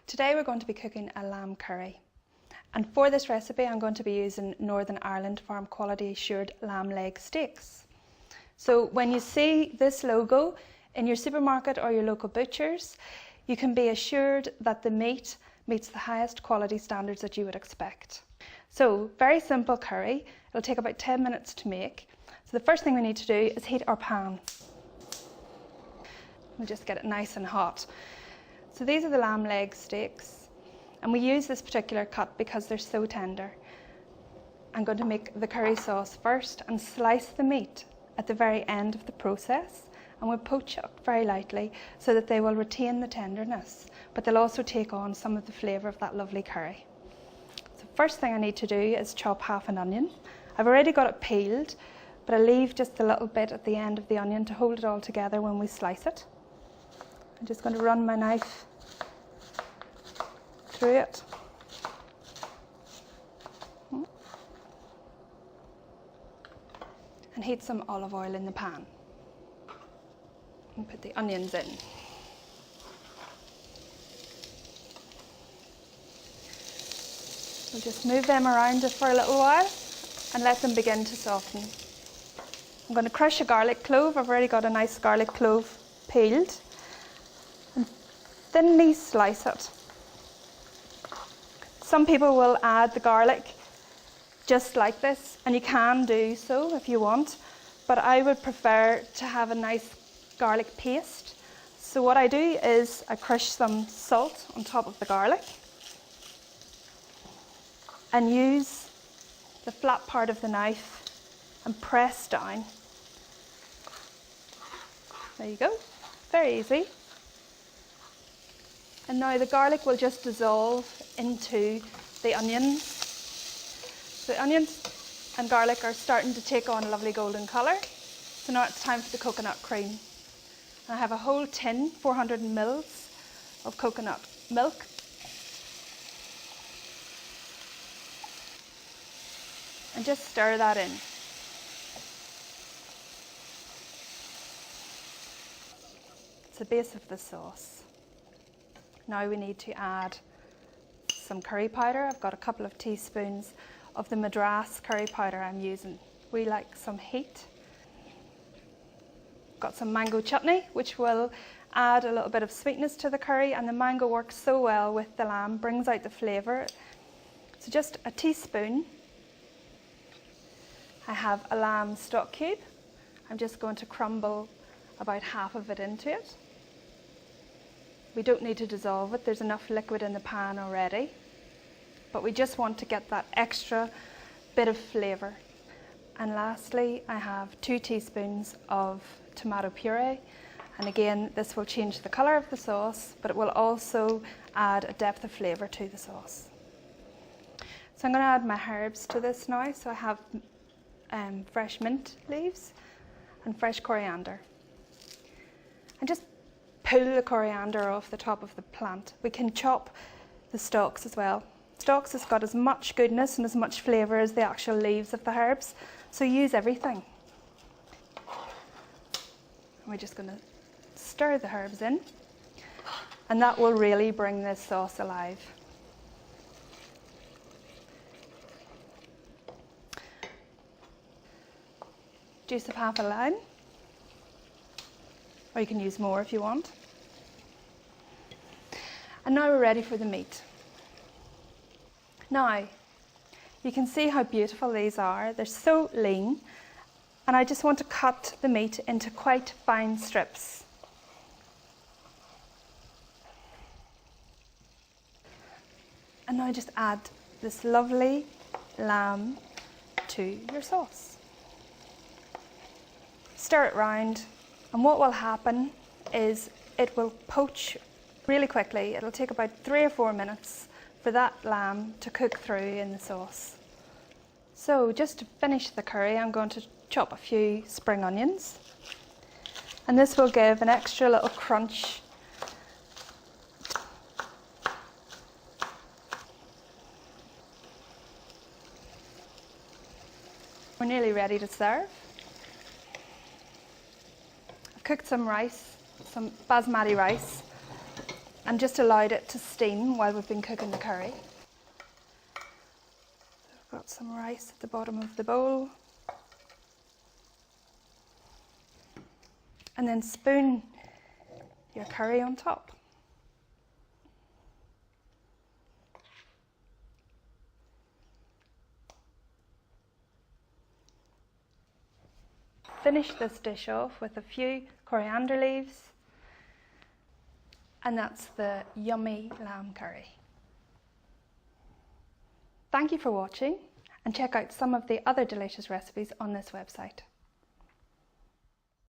Today we're going to be cooking a lamb curry, and for this recipe I'm going to be using Northern Ireland farm quality assured lamb leg steaks. So when you see this logo in your supermarket or your local butchers, you can be assured that the meat meets the highest quality standards that you would expect. So very simple curry, it'll take about 10 minutes to make. So the first thing we need to do is heat our pan. We'll just get it nice and hot. So these are the lamb leg steaks, and we use this particular cut because they're so tender. I'm going to make the curry sauce first and slice the meat at the very end of the process, and we'll poach it very lightly so that they will retain the tenderness, but they'll also take on some of the flavour of that lovely curry. So first thing I need to do is chop half an onion. I've already got it peeled, but I leave just a little bit at the end of the onion to hold it all together when we slice it. I'm just going to run my knife through it. And heat some olive oil in the pan. And put the onions in. We'll just move them around for a little while and let them begin to soften. I'm going to crush a garlic clove. I've already got a nice garlic clove peeled. And thinly slice it. Some people will add the garlic just like this, and you can do so if you want, but I would prefer to have a nice garlic paste. So what I do is I crush some salt on top of the garlic and use the flat part of the knife and press down. There you go, very easy. And now the garlic will just dissolve into the onions. So the onions and garlic are starting to take on a lovely golden colour. So now it's time for the coconut cream. I have a whole tin, 400 mils of coconut milk. And just stir that in. It's the base of the sauce. Now we need to add some curry powder. I've got a couple of teaspoons of the Madras curry powder I'm using. We like some heat. Got some mango chutney, which will add a little bit of sweetness to the curry, and the mango works so well with the lamb, brings out the flavour. So just a teaspoon. I have a lamb stock cube. I'm just going to crumble about half of it into it. We don't need to dissolve it, there's enough liquid in the pan already, but we just want to get that extra bit of flavour. And lastly, I have 2 teaspoons of tomato puree, and again this will change the colour of the sauce, but it will also add a depth of flavour to the sauce. So I'm going to add my herbs to this now. So I have fresh mint leaves and fresh coriander, and just pull the coriander off the top of the plant. We can chop the stalks as well. Stalks has got as much goodness and as much flavour as the actual leaves of the herbs, so use everything. We're just going to stir the herbs in, and that will really bring this sauce alive. Juice of half a lime, or you can use more if you want. And now we're ready for the meat. Now, you can see how beautiful these are. They're so lean, and I just want to cut the meat into quite fine strips. And now just add this lovely lamb to your sauce. Stir it round, and what will happen is it will poach really quickly. It'll take about 3 or 4 minutes for that lamb to cook through in the sauce. So just to finish the curry, I'm going to chop a few spring onions, and this will give an extra little crunch. We're nearly ready to serve. I've cooked some rice, some basmati rice, and just allowed it to steam while we've been cooking the curry. I've got some rice at the bottom of the bowl. And then spoon your curry on top. Finish this dish off with a few coriander leaves, and that's the yummy lamb curry. Thank you for watching, and check out some of the other delicious recipes on this website.